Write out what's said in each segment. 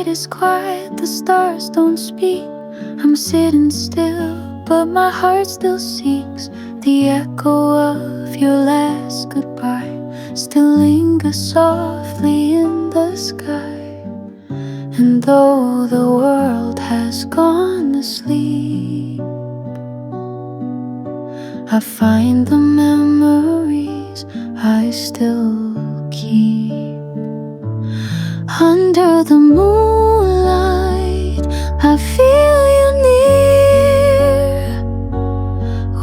night is quiet, the stars don't speak. I'm sitting still, but my heart still seeks. The echo of your last goodbye still lingers softly in the sky. And though the world has gone to sleep, I find the memories I still keep. Under the moonlight, I feel you near.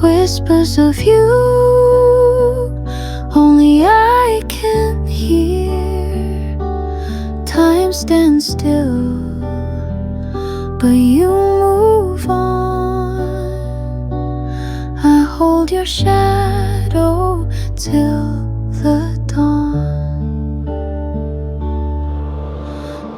Whispers of you, only I can hear. Time stands still, but you move on. I hold your shadow till the dawn.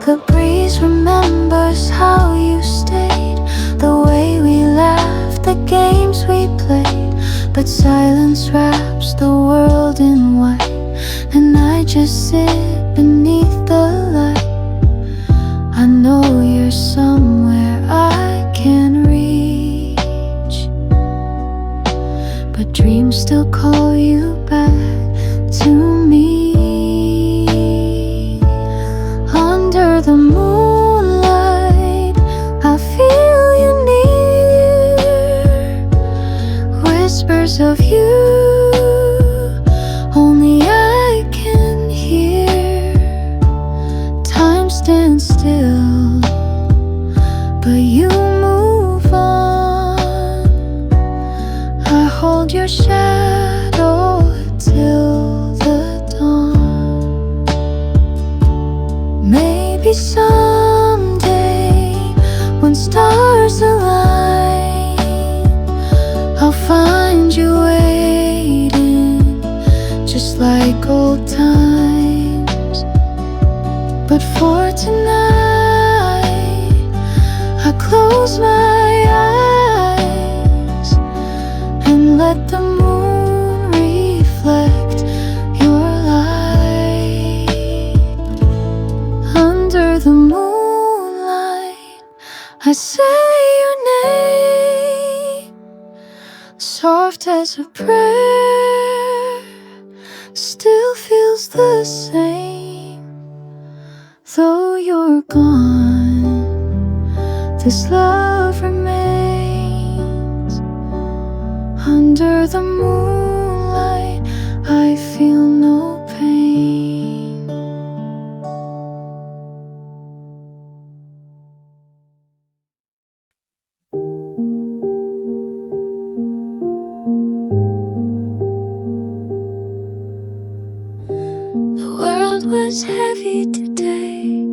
The breeze remembers how you stayed, the way we laughed, the games we played. But silence wraps the world in white, and I just sit beneath the light. I know you're somewhere I can reach, but dreams still call you back to me. Under the moonlight, I feel you near. Whispers of you, only I can hear. Time stands still, but you move on. I hold your shadow till the dawn. Maybe someday, when stars align, I'll find you waiting, just like old times. But for tonight, I close my eyes and let the moon reflect your light. Under the moonlight, I say your name, soft as a prayer, still feels the same. Though you're gone, this love remains. Under the moonlight, I feel no pain. The world was heavy today,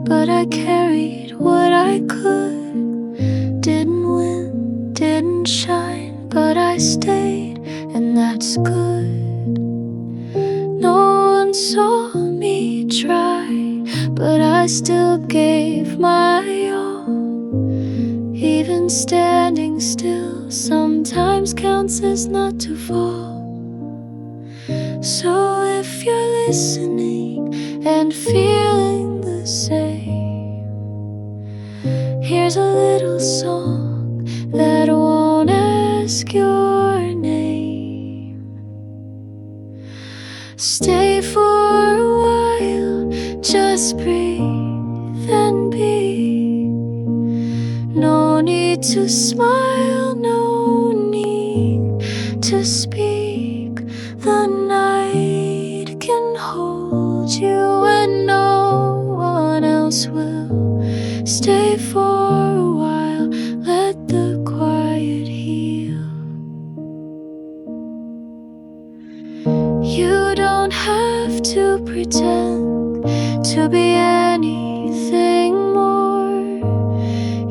but I carried what I could. Didn't win, didn't shine, but I stayed, and that's good. No one saw me try, but I still gave my all. Even standing still sometimes counts as not to fall. So if you're listening and feeling the same, here's a little song that won't ask your name. Stay for a while, just breathe and be. No need to smile, no need to speak. The night can hold you and no one else will. Stay for a while, let the quiet heal. You don't have to pretend to be anything more.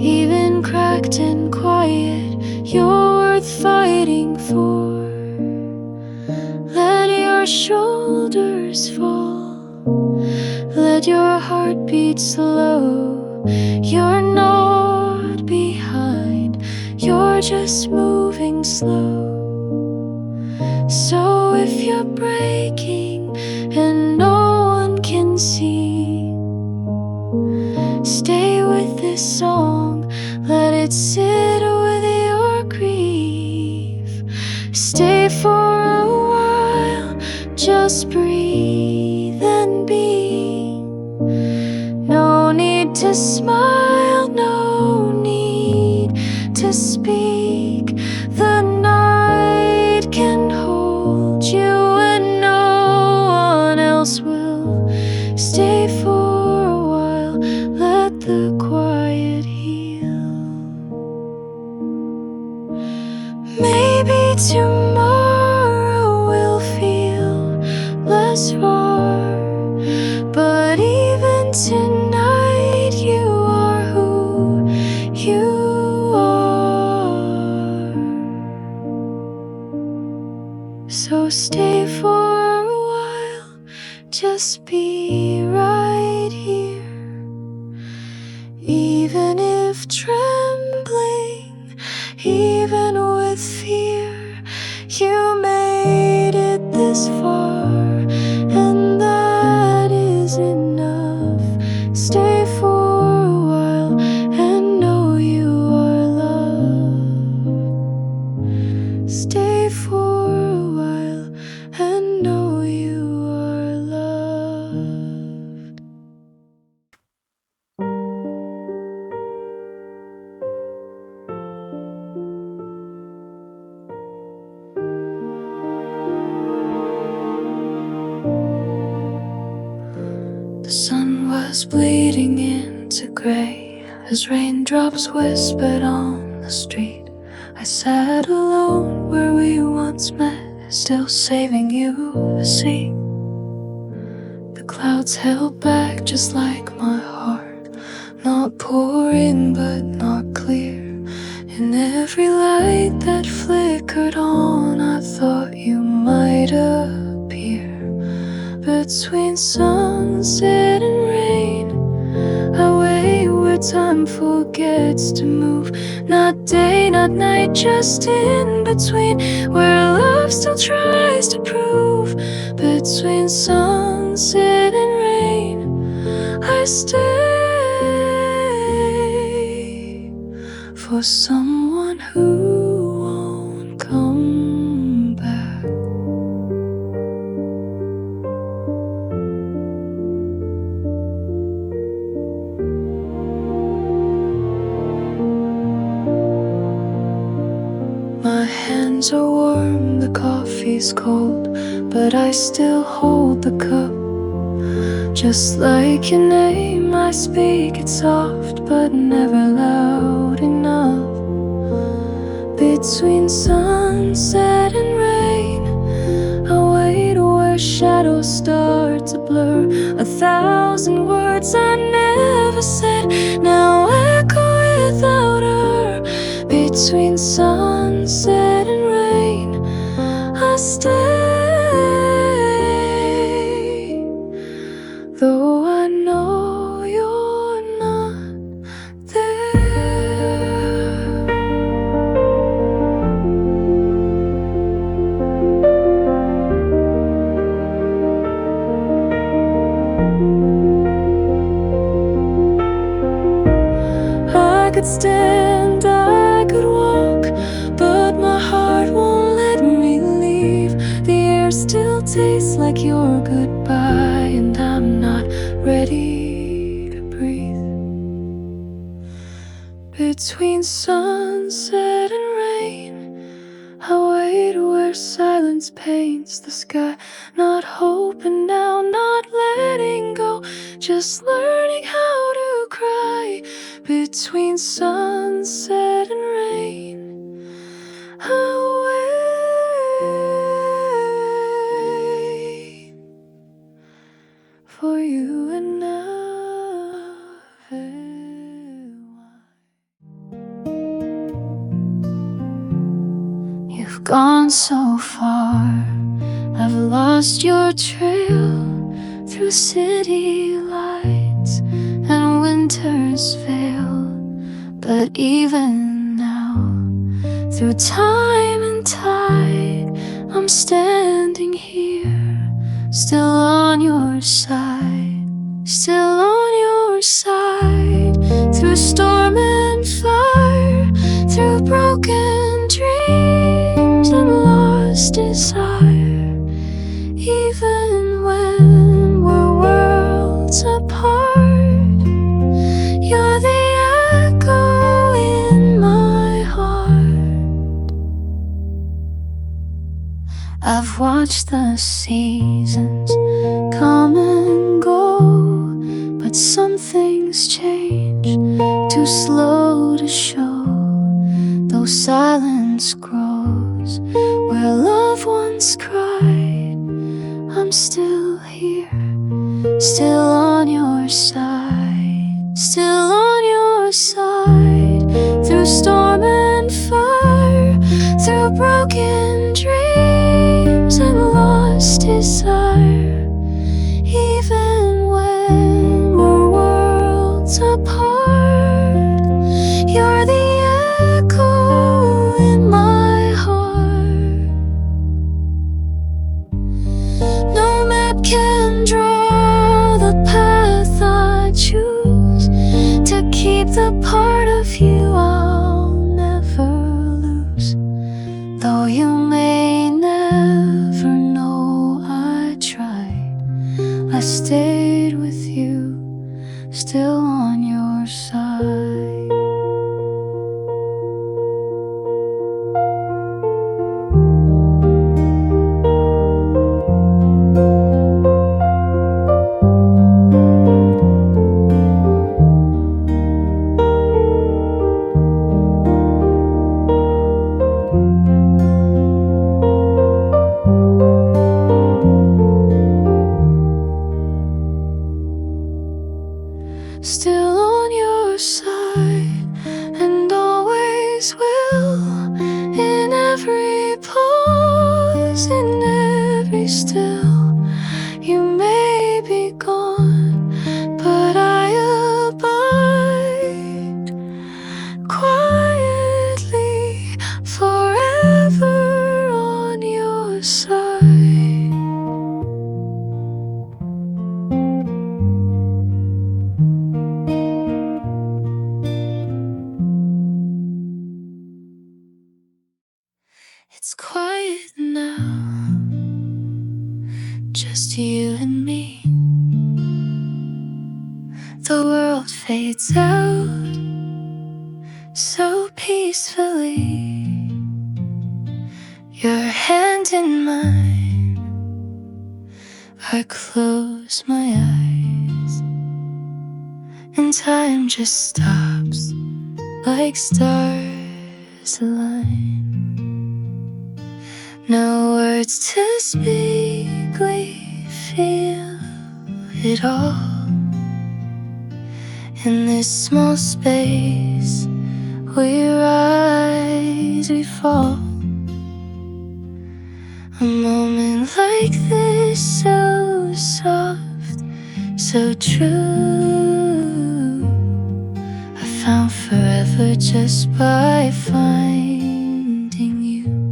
Even cracked and quiet, you're worth fighting for. Let your shoulders fall, let your heart beat slow. You're not behind, you're just moving slow. So if you're breaking and no one can see, be right here. Even if trembling, even with fear, you made it this far, and that is enough. Stay for a while and know you are loved. Stay for a while and know you are loved. The sun was bleeding into gray as raindrops whispered on the street. I sat alone where we once met, still saving you the sea. The clouds held back just like my heart, not pouring but not clear. In every light that flickered on, I thought you might appear. Between sunset and rain, away where time forgets to move. Not day, not night, just in between, where love still tries to prove. Between sunset and rain, I stay for someone who won't come back. My hands are warm, the coffee's cold, but I still hold the cup. Just like your name, I speak it soft, but never loud enough. Between sunset and rain, I wait where shadows start to blur. 1,000 words I never said now echo without her. Between sunset and rain, I stay, though I know you're not there. I could stand, I could walk, but my heart won't let me leave. The air still tastes like your goodbye, and I'm not ready to breathe. Between sunset and rain, I wait where silence paints the sky. Not hoping now, not letting go, just learning how to cry. Between sunset and rain, I wait for you, and you've gone so far. I've lost your trail through city lights and winter's veil. But even now, through time and tide, I'm standing here, still on your side, still on your side. Through storm and fire, through broken dreams and lost desire. Even when we're worlds apart, you're the echo in my heart. I've watched the seasons come and go, but some things change, too slow to show. Though silence grows where love once cried, I'm still here, still on your side, still on your side. Through storm and fire, through broken dreams and lost desire. Even apart. You're the echo in my heart. No map can draw the path I choose to keep the part of you I'll never lose. Though you may never know I tried, I stayed with you, still on your side. Still on your side, and always will. In every pause, in every still. You may be gone, but I abide quietly, forever on your side. It's quiet now, just you and me. The world fades out so peacefully. Your hand in mine, I close my eyes, and time just stops like stars align. No words to speak, we feel it all. In this small space, we rise, we fall. A moment like this, so soft, so true. I found forever just by finding you.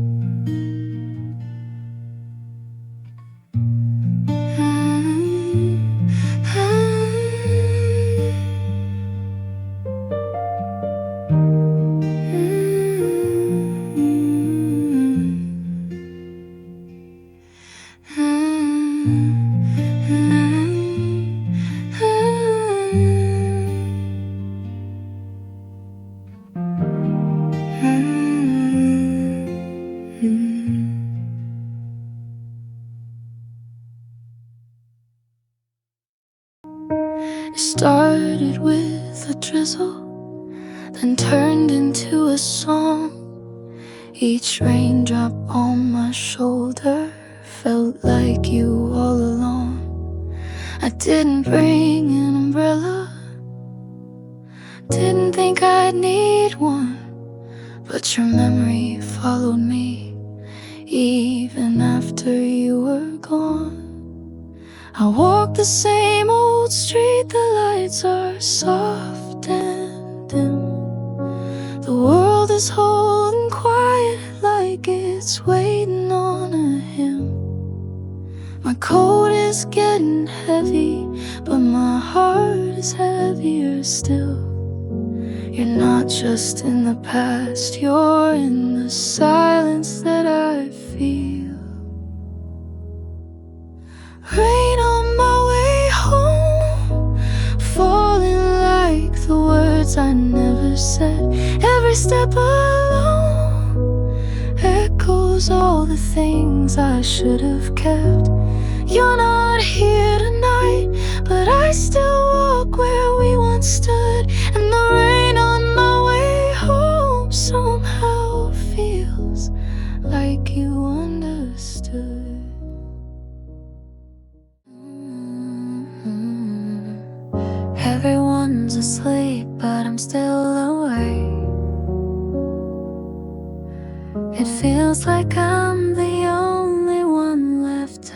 It started with a drizzle, then turned into a song. Each raindrop on my shoulder felt like you all along. I didn't bring an umbrella, didn't think I'd need one, but your memory followed me even after you were gone. I walk the same old street, the lights are soft and dim. The world is holding quiet like it's waiting on a hymn. My coat is getting heavy, but my heart is heavier still. You're not just in the past, you're in the silence that I feel. Rain on my way home, falling like the words I never said. Every step alone echoes all the things I should have kept. You're not here tonight, but I still walk where we once stood. And the rain on my way home somehow feels like you understood. Everyone's asleep, but I'm still awake. It feels like I'm the only one left.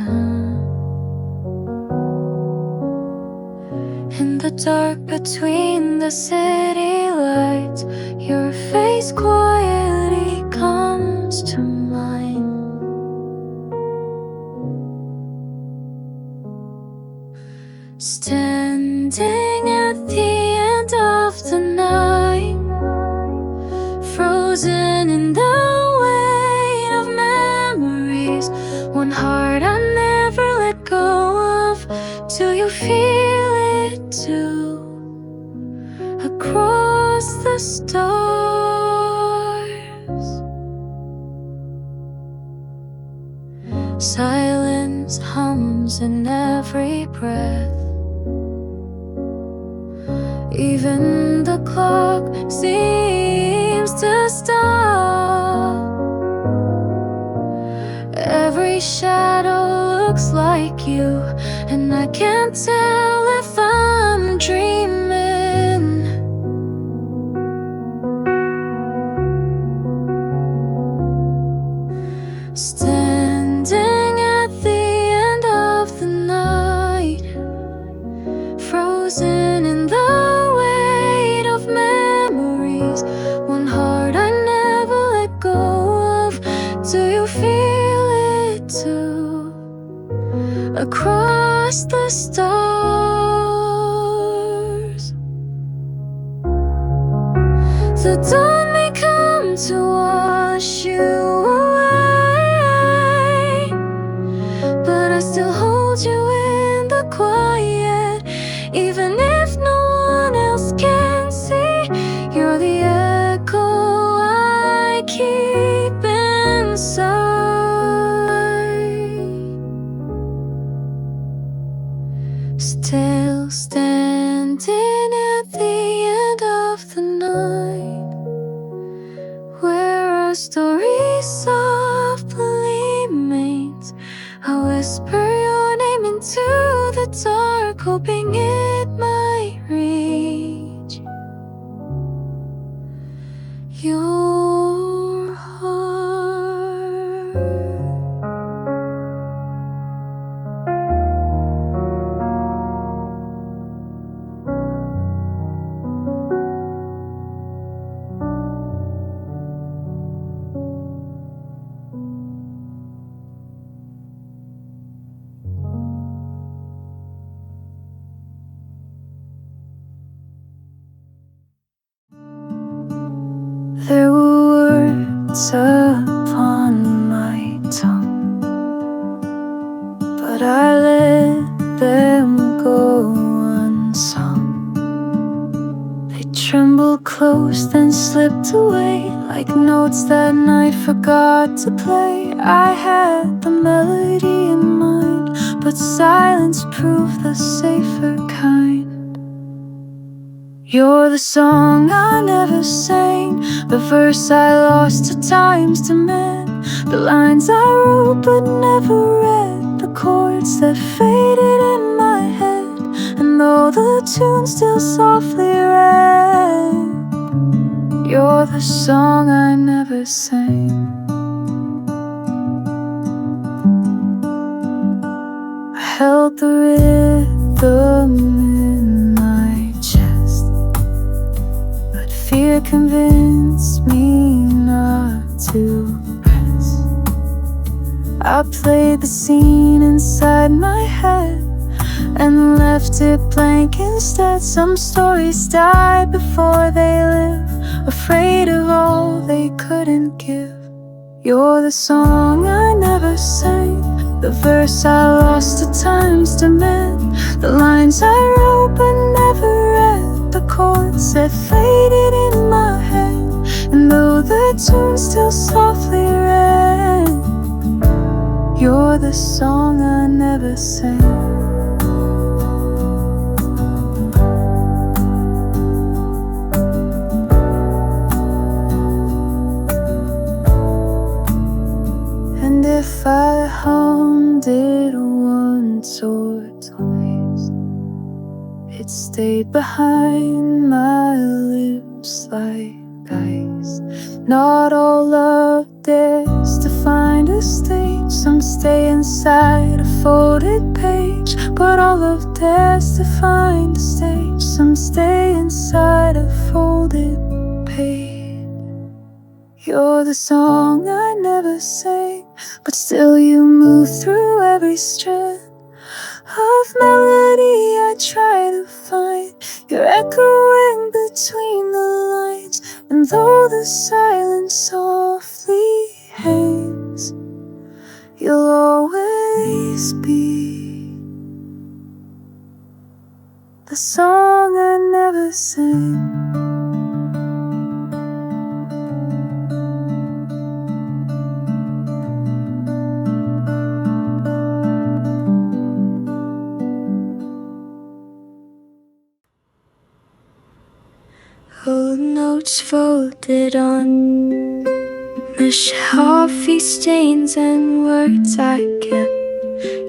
In the dark between the city lights, your face quietly comes to mind. Standing at the end of the night, frozen in the weight of memories, one heart I never let go of. Do you feel it too? Across the stars, silence hums in every breath. Even the clock seems to stop. Every shadow looks like you, and I can't tell if I'm dreaming. Standing at the end of the night, frozen in the weight of memories, one heart I never let go of. Do you feel it too? Across the stars, the dawn may come to wash you away, but I still hold you in the quiet. Even if no one else can see, you're the echo I keep inside. Still standing at the end of the night, where our story softly remains. I whisper your name into the dark, hoping it might reach your heart. There were words upon my tongue, but I let them go unsung. They trembled close, then slipped away like notes that night forgot to play. I had the melody in mind, but silence proved the safer kind. You're the song I never sang, the verse I lost to time's demand, the lines I wrote but never read, the chords that faded in my head. And though the tune still softly read, you're the song I never sang. I held the rhythm in my chest, but fear convinced me not to press. I played the scene inside my head and left it blank instead. Some stories die before they live, afraid of all they couldn't give. You're the song I never sang, the verse I lost to time's demand, the lines I wrote but never read, the chords that faded in my head. And though the tune still softly read, you're the song I never sang. And if I hummed it once or twice, it stayed behind my lips like ice. Not all love dares to find a stage, some stay inside a folded page, but all love dares to find a stage. some stay inside a folded page. You're the song I never sang, but still you move through every strand of melody I try to find. You're echoing between the lines, and though the silence softly hangs, you'll always be the song I never sang. Old notes folded on the shelf, stains and words I kept.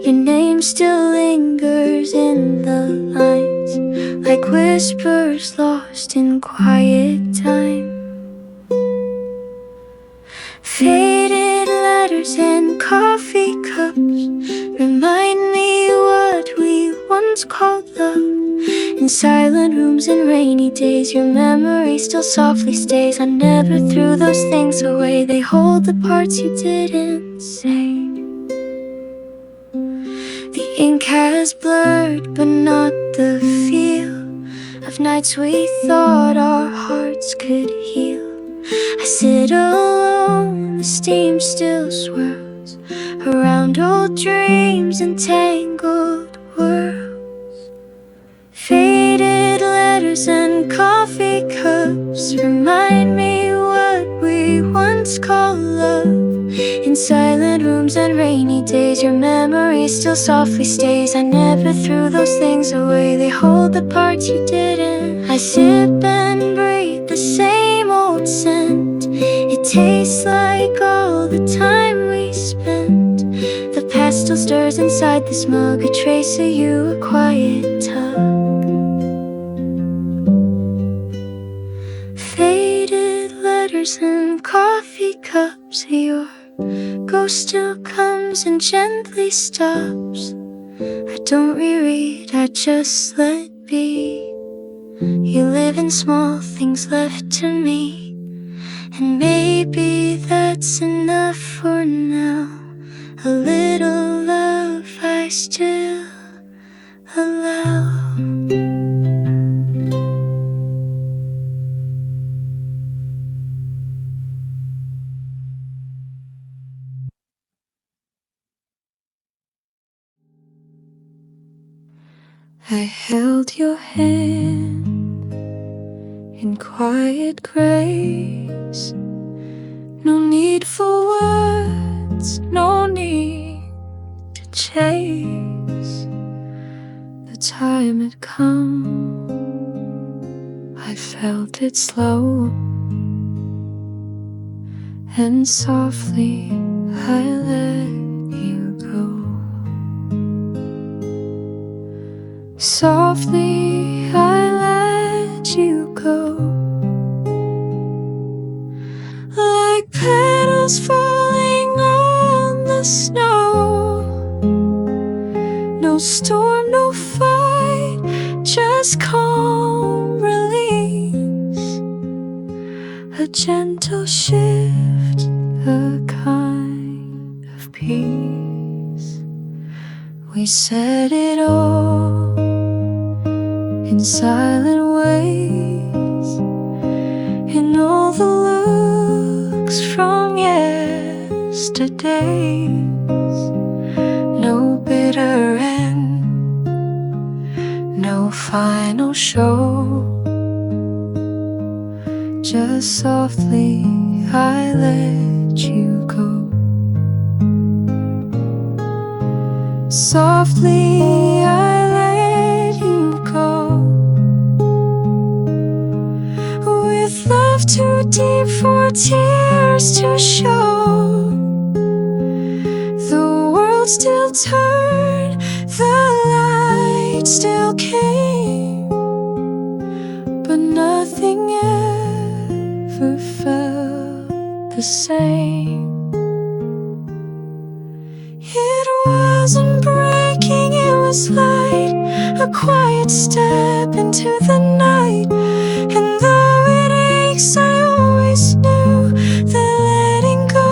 Your name still lingers in the lines, like whispers lost in quiet time. Faded letters and coffee cups remind me what we once called love. In silent rooms and rainy days, your memory still softly stays. I never threw those things away. They hold the parts you didn't say. The ink has blurred, but not the feel of nights we thought our hearts could heal. I sit alone, the steam still swirls around old dreams and tangled worlds. Faded letters and coffee cups remind me what we once called love. In silent rooms and rainy days, your memory still softly stays. I never threw those things away. They hold the parts you didn't. I sip and breathe the same old scent. It tastes like all the time we spent. The past still stirs inside this mug, a trace of you, a quiet tug. Faded letters and coffee cups, your ghost still comes and gently stops. I don't reread, I just let be. You live in small things left to me, and maybe that's enough for now. A little love I still allow. I held your hand in quiet grace. No need for words, no need to chase. The time had come, I felt it slow, and softly I let you go. Softly I let you go, like petals falling on the snow. No storm, no fight, just calm release. A gentle shift, a kind of peace. We said it all in silent ways, in all the looks from yesterdays. No bitter end, no final show. Just softly I let you go. Softly I let you go, with love too deep for tears to show. The world still turned, the light still came, but nothing ever felt the same. It wasn't breaking, it was light, a quiet step into the night. And though it aches, I always knew that letting go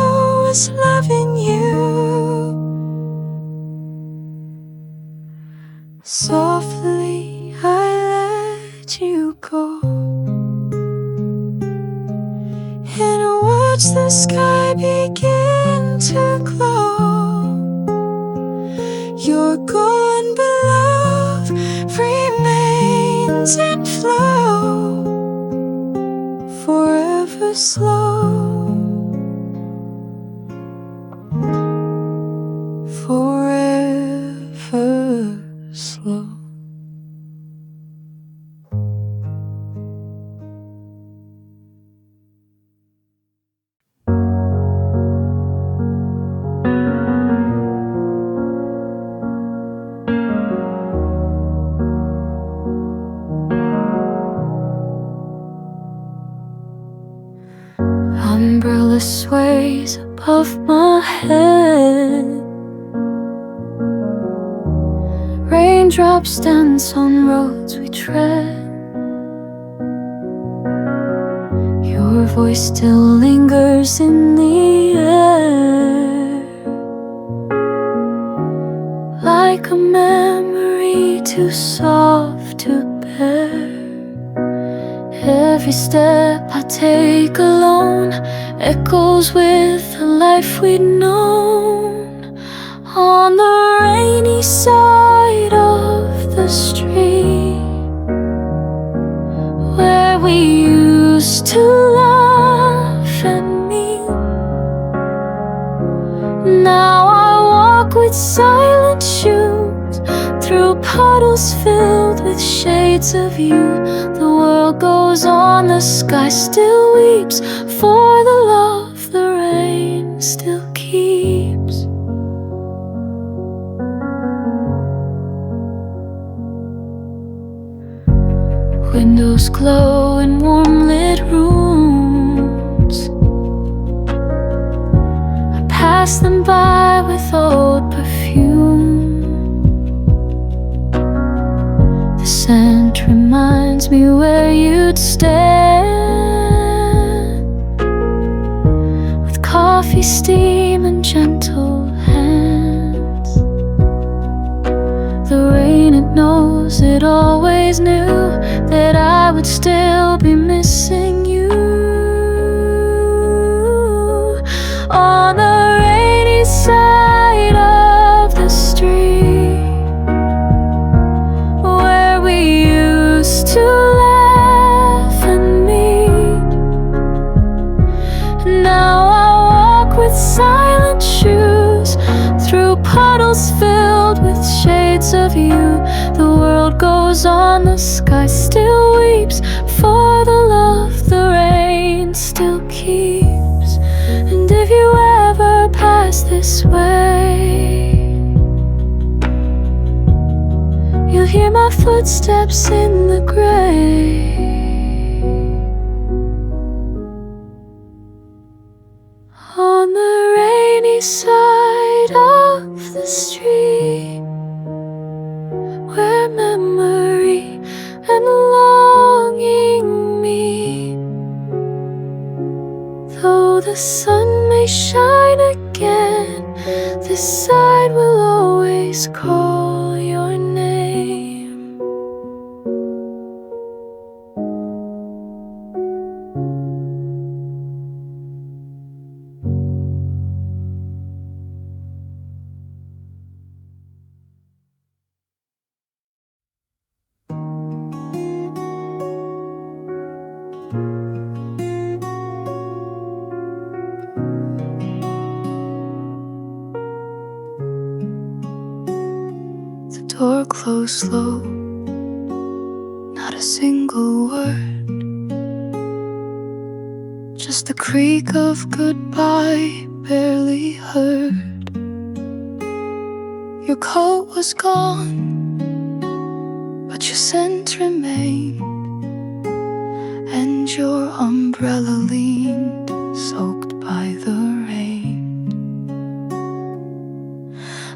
was loving you. Softly I let you go and watch the sky begin to glow. Your gone but love remains in flow, forever slow, forever slow. Umbrella sways above my head. Raindrops dance on roads we tread. Your voice still lingers in the air, like a memory too soft to bear. Every step I take alone echoes with the life we'd known. On the rainy side of the street, where we used to laugh and meet, now I walk with silent shoes through puddles filled with shades of you. The world goes on, the sky still weeps for the love the rain still keeps. Windows glow in warm lit rooms. I pass them by with old perfume. The scent reminds me where you'd stand, with coffee steam and gentle hands. The rain, it knows, it always knew that I would still be missing you. On the rainy side of the street, where we used to laugh and meet, now I walk with silent shoes through puddles filled with shades of you. The world goes on, the sky still weeps for the love the rain still keeps. And if you ever pass this way, you'll hear my footsteps in the gray. On the rainy side of the street, where memory and longing meet, though the sun may shine again, this side will always call your name. The door closed slow, not a single word, just the creak of goodbye barely heard. Your coat was gone, but your scent remained, and your umbrella leaned, soaked by the rain.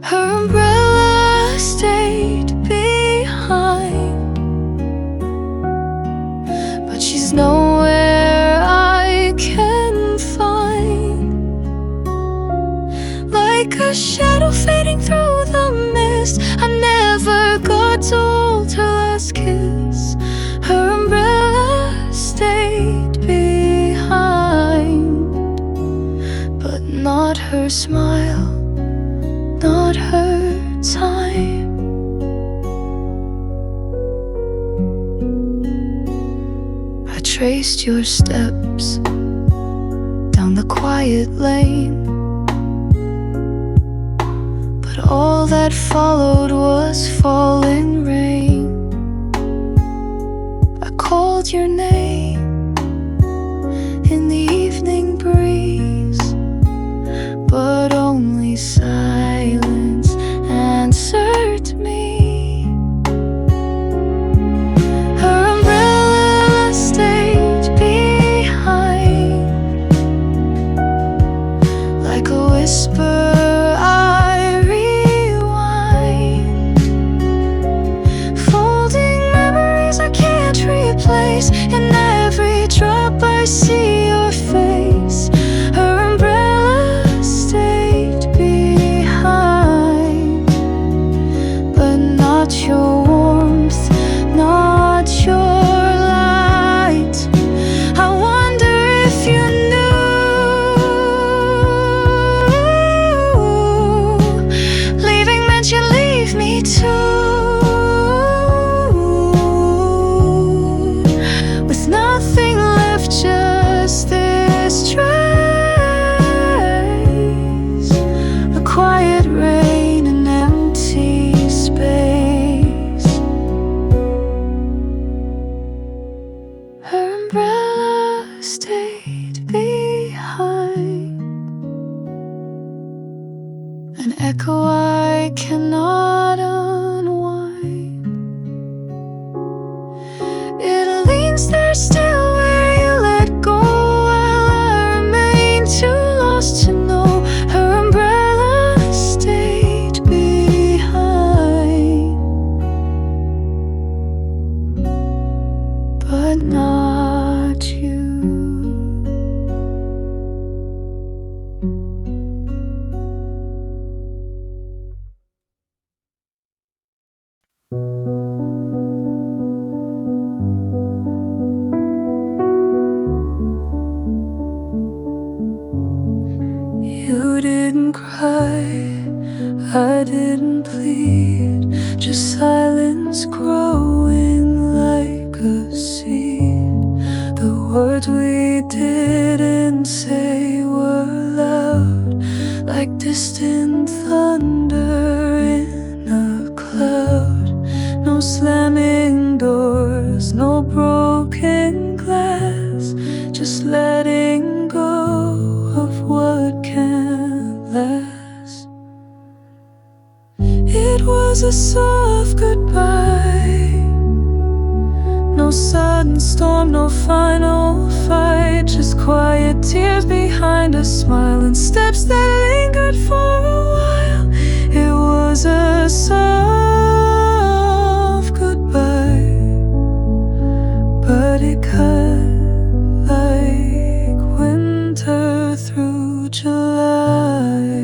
Her umbrella stayed behind, her smile, not her time. I traced your steps down the quiet lane, but all that followed was falling rain. I called your name in the evening breeze, but only silence answered me. Her umbrella stayed behind, like a whisper I rewind, folding memories I can't replace. In every drop I see your face. Her umbrella stayed behind, but not your warmth, not your light. I wonder if you knew leaving meant you leave me too, with nothing left, just this trace, a quiet rain, an empty space. Her umbrella stayed behind, an echo I cannot unwind. It leans there still where you let go, while I remain too lost to know. Her umbrella stayed behind, but not you. You didn't cry, I didn't plead, just silence growing like a seed. The words we didn't say were loud, like distant thunder in a cloud. No slamming doors, no broken glass, just letting go of what can't last. It was a soft goodbye, no sudden storm, no final fight, just quiet tears behind a smile and steps that lingered for a while. It was a soft goodbye, but it cut like winter through July.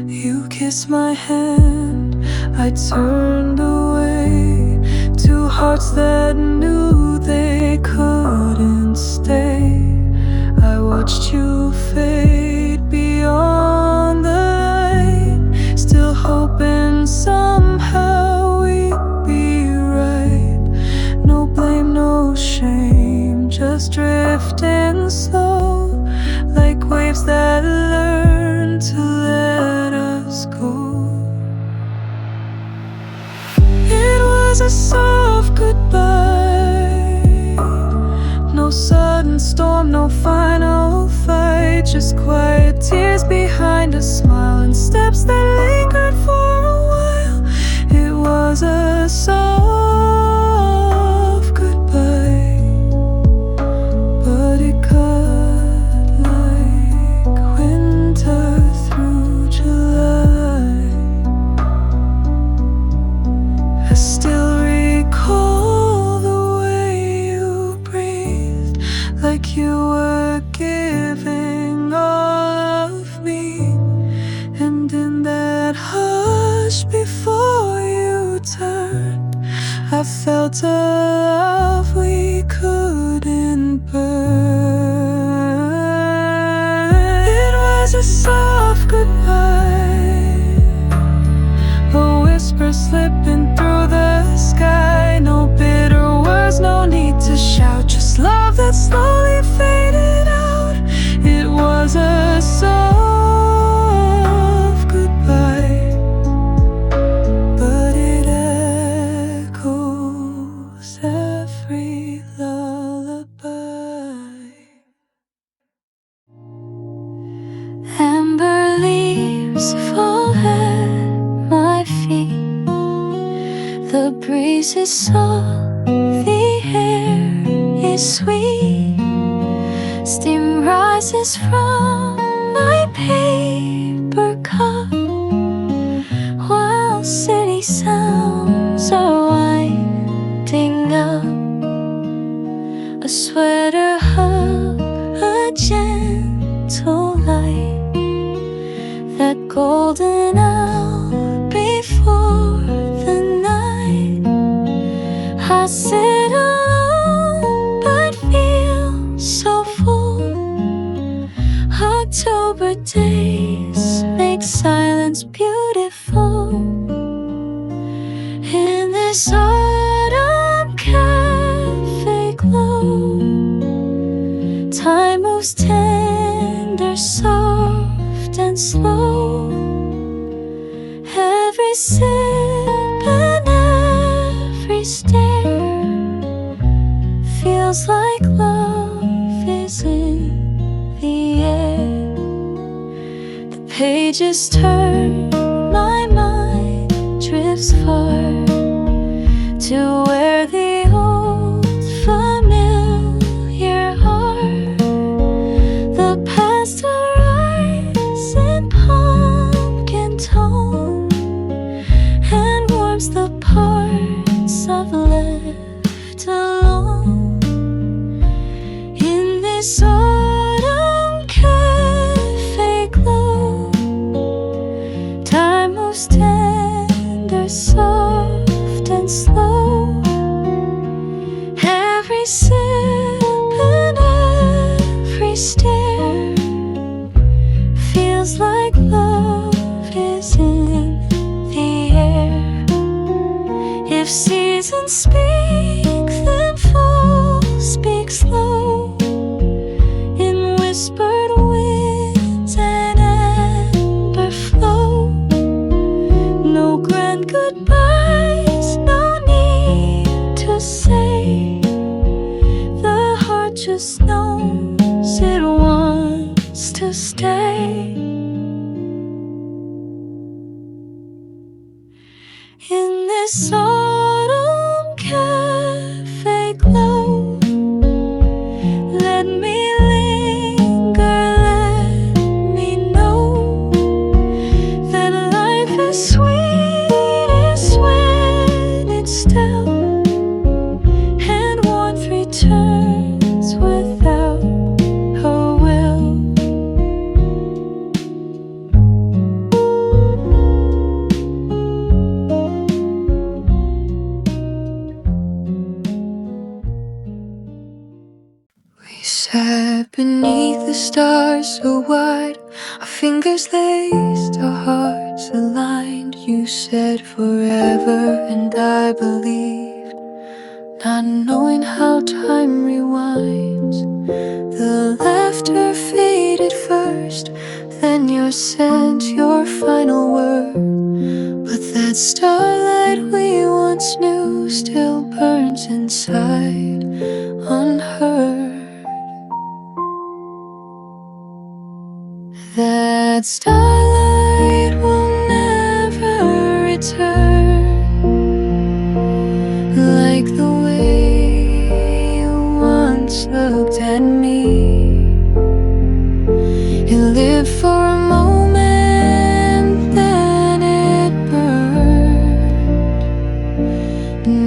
You kissed my hand, I turned away. Two hearts that knew they couldn't stay. I watched you fade beyond the light, still hoping somehow we'd be right. No blame, no shame, just drifting slow, like waves that learn to let us go. It was a soft goodbye, no sudden storm, no final fight, just quiet tears behind a smile and steps that lingered for a while. It was a soft goodbye, but it cut like winter through July. I still recall the way you breathed, like you were giving all of me. And in that hush before you turned, I felt a love we couldn't burn. The breeze is soft, the air is sweet. Steam rises from my paper cup while city sounds are winding up. A sweater hug, a gentle light, that golden hour before the night. I sit alone but feel so full. October days make silence beautiful. In this autumn cafe glow, time moves tender, soft and slow. Every sip and every stare feels like love is in the air. The pages turn, my mind drifts far to where the old familiar are. The past arrives in pumpkin tone and warms the parts I've left alone. In this autumn cafe glow, time moves tender, soft and slow. Every sip and every stare feels like love is in the air. If seasons speak, then fall speaks low in whispered winds and amber flow. No grand goodbyes, no need to say. The heart just knows it wants to stay. In this autumn cafe glow, let me linger, let me know that life is sweetest when it's still, and warmth returns without her will. We sat beneath the stars so wide, our fingers laced, our hearts aligned. You said forever and I believed, not knowing how time rewinds. The laughter faded first, then your scent, your final word. But that starlight we once knew still burns inside, unheard. That starlight will never return, like the way you once looked at me. It lived for a moment, then it burned.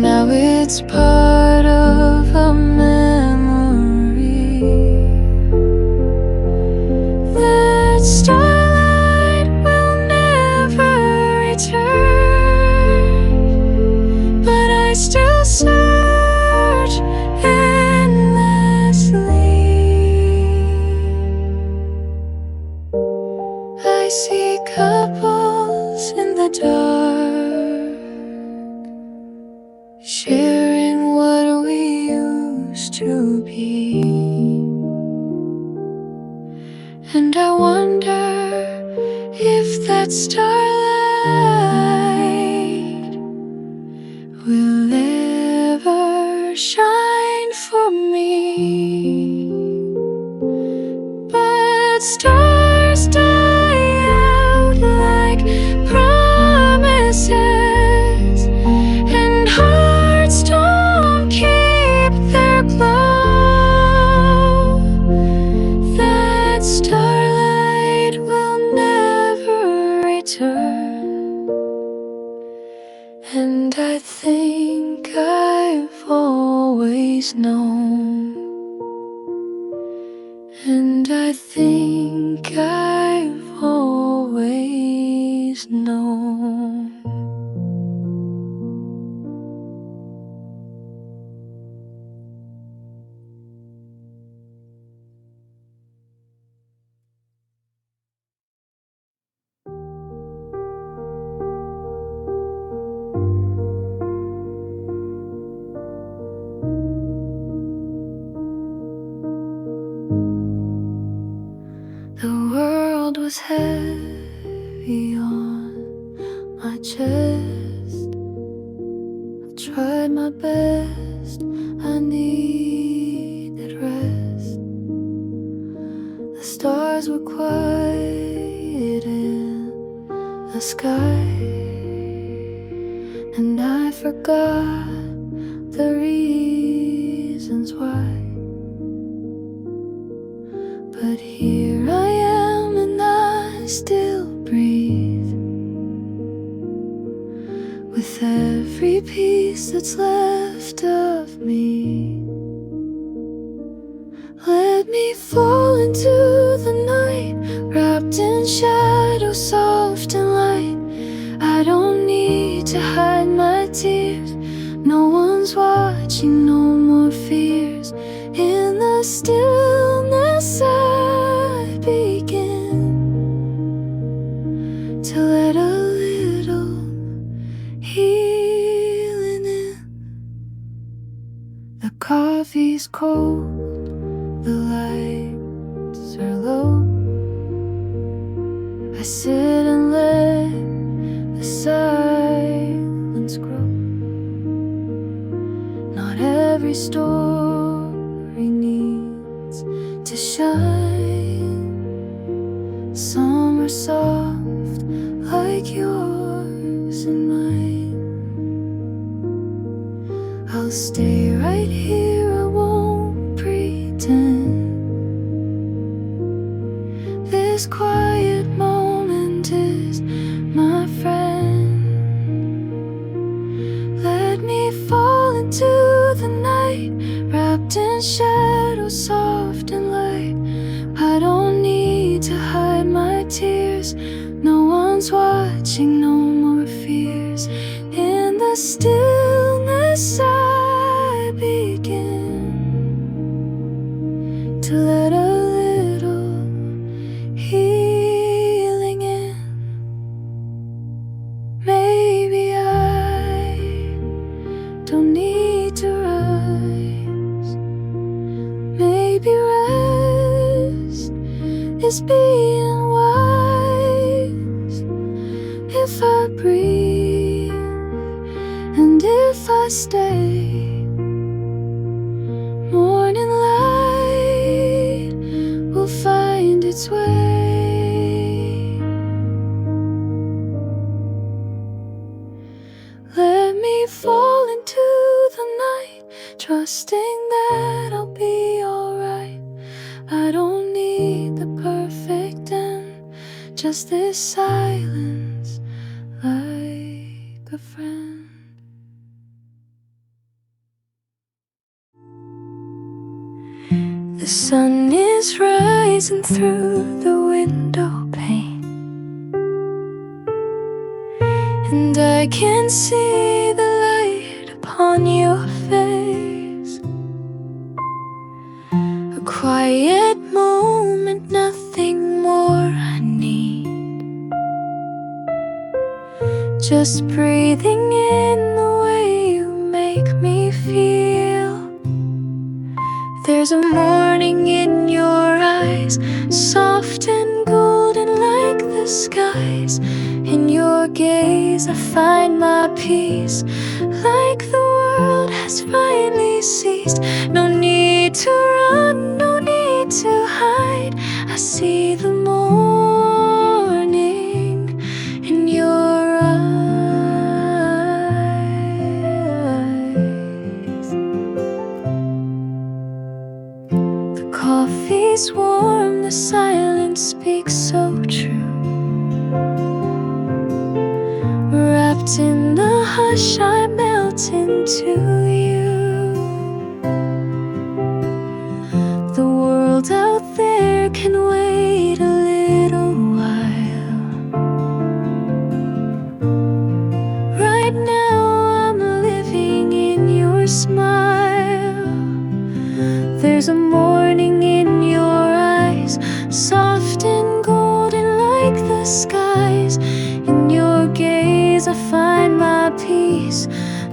Now it's part of a memory. That starlight will never return, but I still search endlessly. I see couples in the dark, sharing what we used to be. And I wonder if that starlight will ever shine for me. But stars die out like promises, and And I think I've always known. And I think I've always known. The world was heavy on my chest. I tried my best, I needed rest. The stars were quiet in the sky, and I forgot the reasons why. But here I am and I still breathe, with every piece that's left of me. Let me fall into the night, wrapped in shadow, soft and light. I don't need to hide my tears, no one's watching, no more fears. In the stillness I begin to let a little healing in. The coffee's cold, the lights are low. I sit and let the silence grow. Not every story needs to shine. Some are soft like yours and mine. I'll stay right here, I won't pretend. This quiet moment is my friend. Let me fall into the night, wrapped in shadow, soft and light. I don't need to hide my tears, no one's watching, no more fears. In the stillness I begin to let a little healing in. Maybe I don't need to rise. Maybe rest is being wise. If I breathe and if I stay, morning light will find its way. Let me fall into the night, trusting that I'll be alright. I don't need the perfect end, just this silence like a friend. The sun is rising through the window pane, and I can see the light upon your face. A quiet moment, nothing more I need. Just breathing in the way you make me feel. There's a morning in your eyes, soft and golden like the skies. In your gaze I find my peace, like the world has finally ceased. No need to run, no need to hide. I see the morning in your eyes. The coffee's warm, the silence speaks so true. Wrapped in the hush, I melt into you. The world out there can wait a little while. Right now I'm living in your smile. There's a morning in your eyes, soft and golden like the skies. In your gaze I find my peace,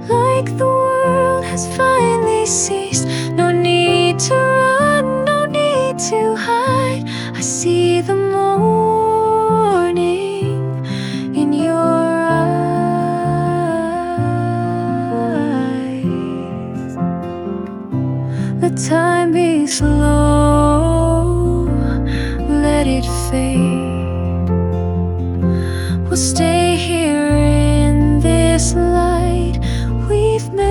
like the world has finally ceased. No need to run, no need to hide. I see the morning in your eyes. Let time be slow, let it fade. We'll stay here in this light we've made.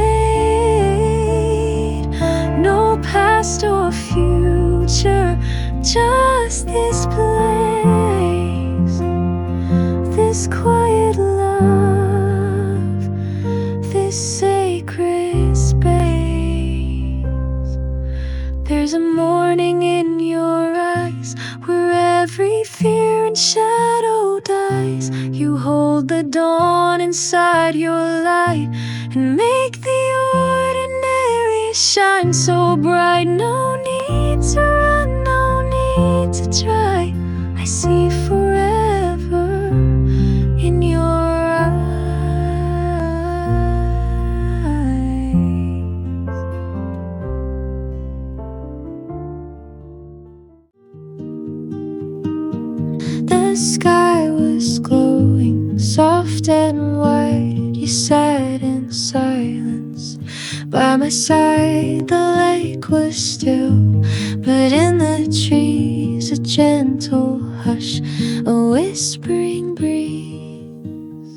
No past or future, just this place, this quiet love, this sacred space. There's a morning in your eyes where every fear and shadow dies. You hold the dawn inside your light and make the ordinary shine so bright. No need to run, no need to try. I see forever in your eyes. The sky was glowing, soft and white. You sat in silence by my side. The lake was still, but in the trees a gentle hush, a whispering breeze.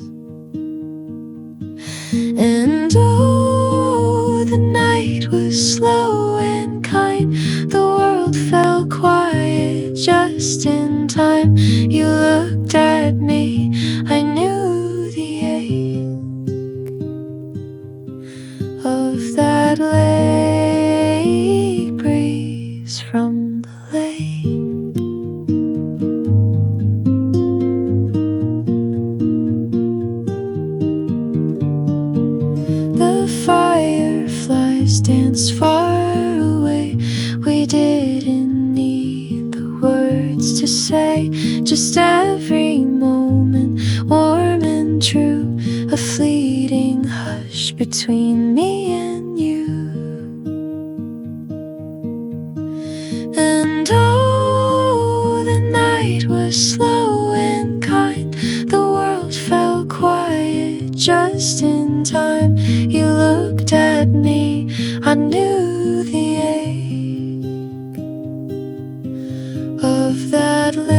And oh, the night was slow and kind. The world fell quiet just in time. You looked at me, I knew the ache of that lake breeze from the lake. The fireflies danced far away. We didn't need the words to say, just every moment warm and true, a fleeting hush between me and you. And oh, the night was slow and kind. The world fell quiet just in time. You looked at me, I knew the ache of that late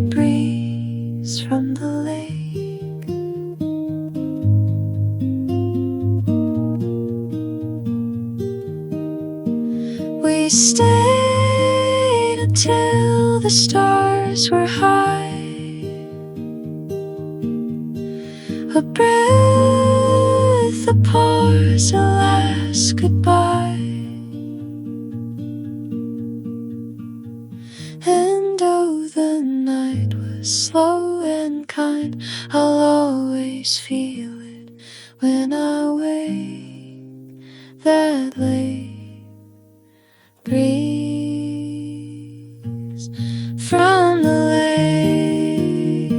breeze from the lake. We stayed until the stars were high. A breath, a pause, a last goodbye. And oh, the night was slow and kind. I'll always feel it when I wake. That lake breeze from the lake.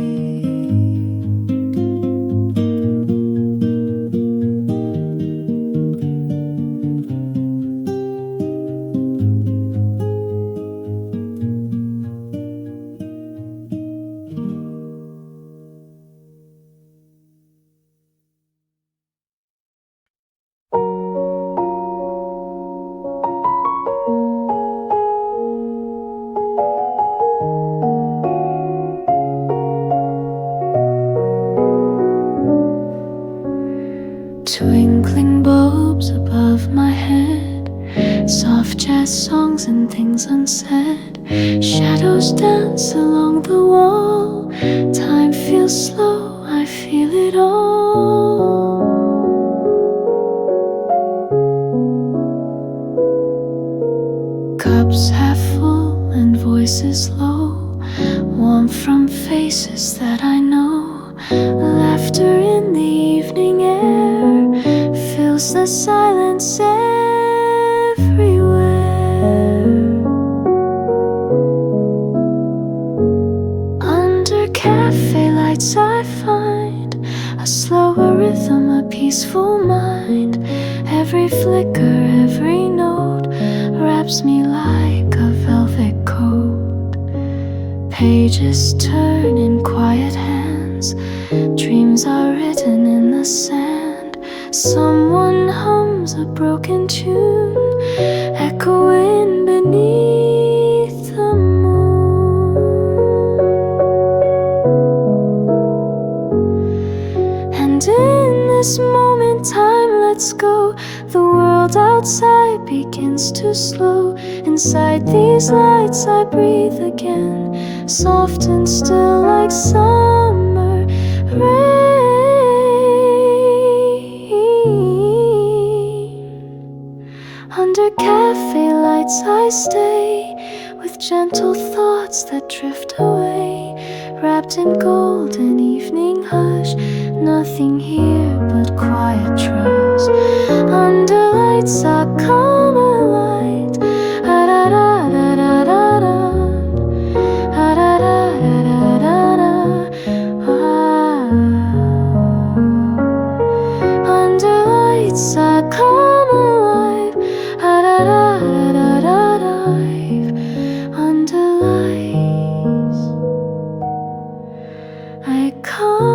Twinkling bulbs above my head, soft jazz songs and things unsaid. Shadows dance along the wall. Time feels slow, I feel it all. Cups half full and voices low, warm from faces that I know. Laughter in the evening air fills the silence everywhere. Under cafe lights I find a slower rhythm, a peaceful mind. Every flicker, every note wraps me like a velvet coat. Pages turn in quiet hands, dreams are written in the sand. Someone hums a broken tune, echoing beneath the moon. And in this moment time lets go. The world outside begins to slow. Inside these lights I breathe again, soft and still like summer rain. Under cafe lights I stay, with gentle thoughts that drift away. Wrapped in golden evening hush, nothing here but quiet trust. Under lights I come alight. Ah-da-da-da-da-da-da. Ah-da-da-da-da-da-da. Ah. Under lights I come alive. Ah-da-da-da-da-da-da. Under lights I come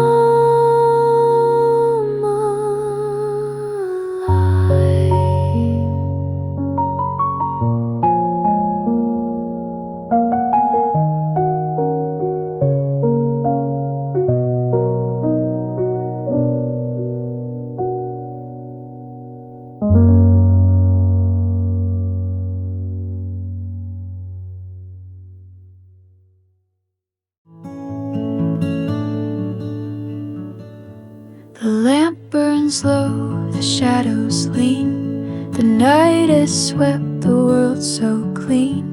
alive. The lamp burns low, the shadows lean. The night has swept the world so clean.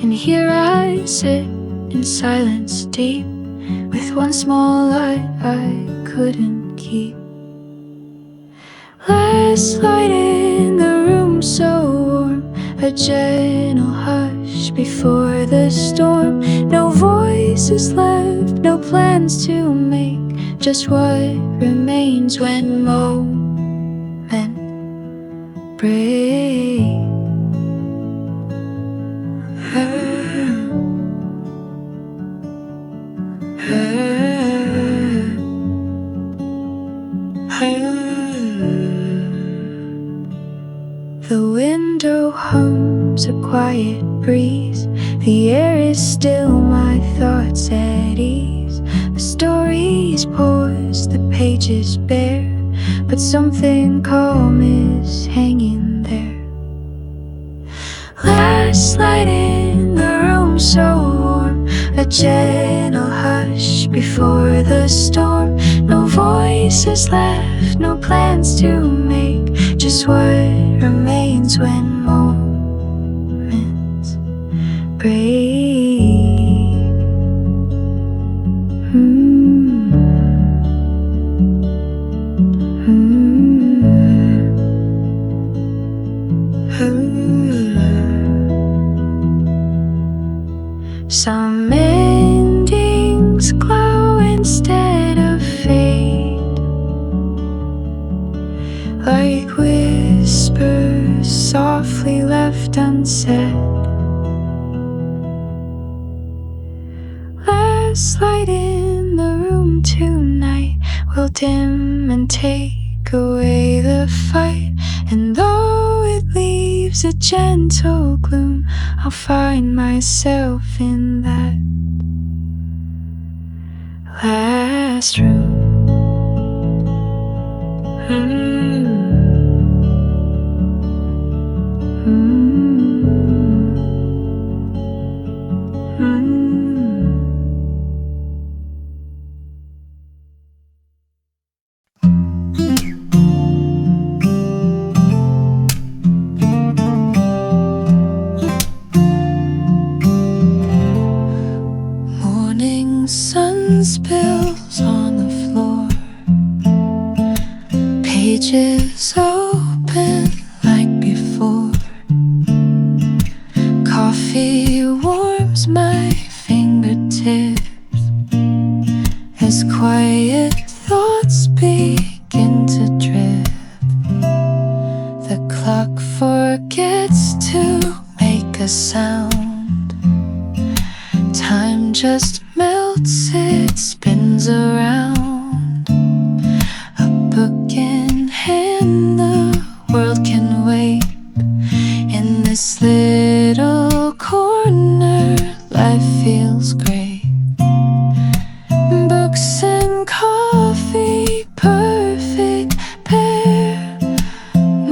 And here I sit in silence deep, with one small light I couldn't keep. Last light in the room so warm, a gentle hush before the storm. No voices left, no plans to make, just what remains when moment break. The window hums a quiet breeze. The air is still, my thoughts at ease. The story's paused, the pages bare, but something calm is hanging there. Last light in the room so warm, a gentle hush before the storm. No voices left, no plans to make, just what remains when moments break. Some endings glow instead of fade, like whispers softly left unsaid. Last light in the room tonight will dim and take away the fight. And though it leaves a gentle gloom, I'll find myself in that last room. pages open like before. Coffee warms my fingertips as quiet thoughts begin to drift. The clock forgets to make a sound. Time just melts, it spins around. A book in hand, the world can wait. In this little corner, life feels great. Books and coffee, perfect pair.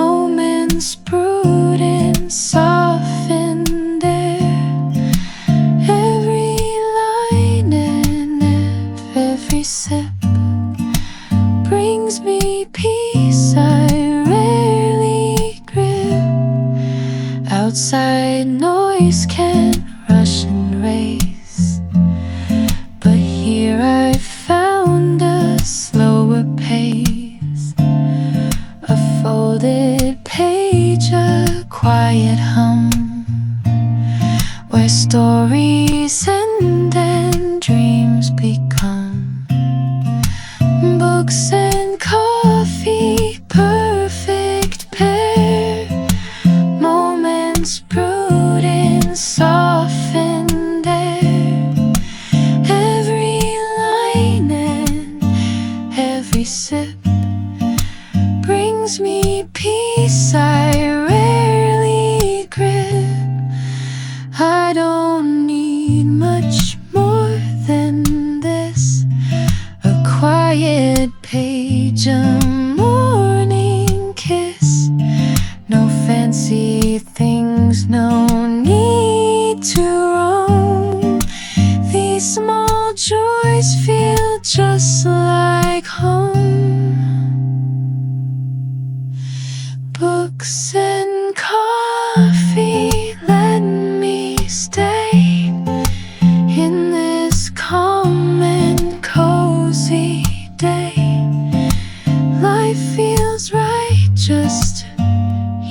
Moments brewed in softened air. Every line and every sip brings me peace I rarely grip. Outside noise can rush and race, but here I found a slower pace. A folded page, a quiet hum, where stories end and dreams become. Books and coffee, perfect pair. Moments brewed in softened air. Every line and every sip brings me peace I rarely grip. I don't need much more than this. A quiet page, a morning kiss. No fancy things, no need to roam. These small joys feel just like home. Books and coffee, let me stay in this calm and cozy day. Life feels right, just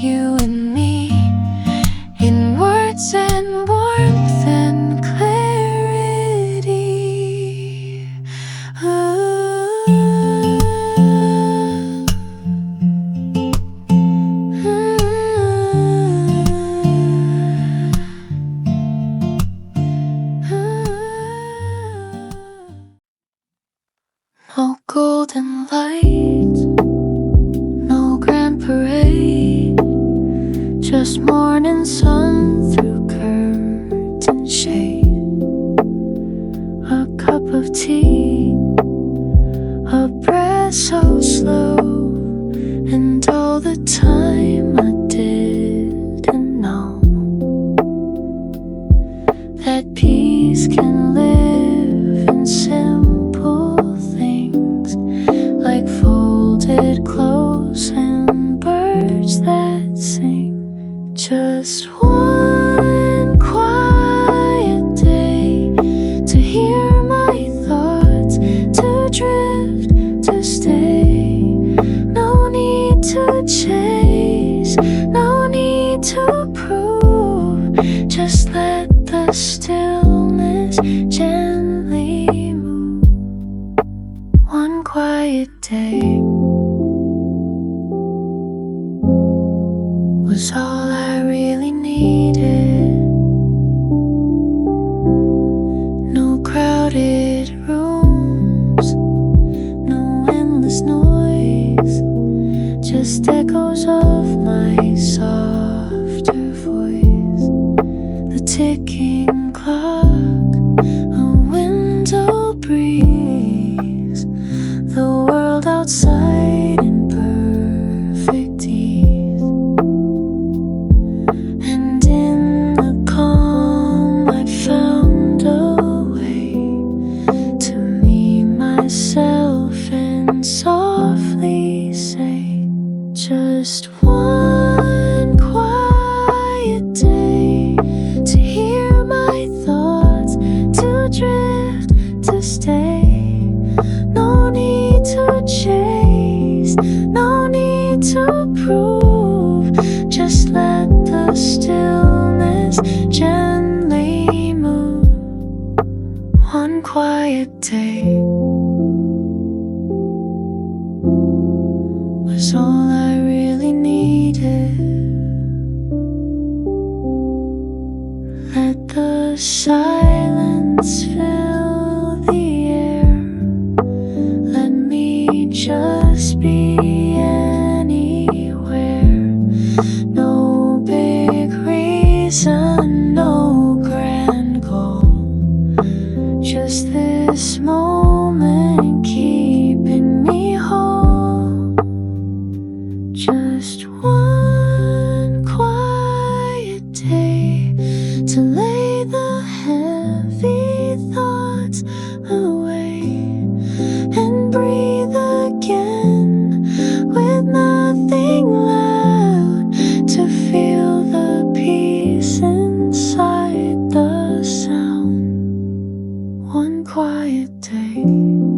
you and me, in words and warmth and clarity. No golden lights, no grand parade, just morning sun through curtain shade. A cup of tea, a breath so slow, and all the time I didn't know that peace can live in simple things, like folded clothes and birds that sing. Just one quiet day to hear my thoughts, to drift, to stay. No need to chase, no need to prove. Just let the stillness gently move. One quiet day was all I really needed. No crowded rooms, no endless noise, just echoes of my softer voice. The ticking clock, a window breeze, the world outside in perfect ease. And in the calm I found a way to meet myself and softly say, just one quiet day to hear my thoughts, to drift, to stay. No need to chase, no need to prove. Just let the stillness gently move. One quiet day was all I really needed. Let the silence fill the air. Let me just be anywhere. No big reason, no grand goal. Just this moment keeping me whole. Just one quiet day to lay the heavy thoughts away and breathe again with nothing loud, to feel the peace inside the sound. One quiet day.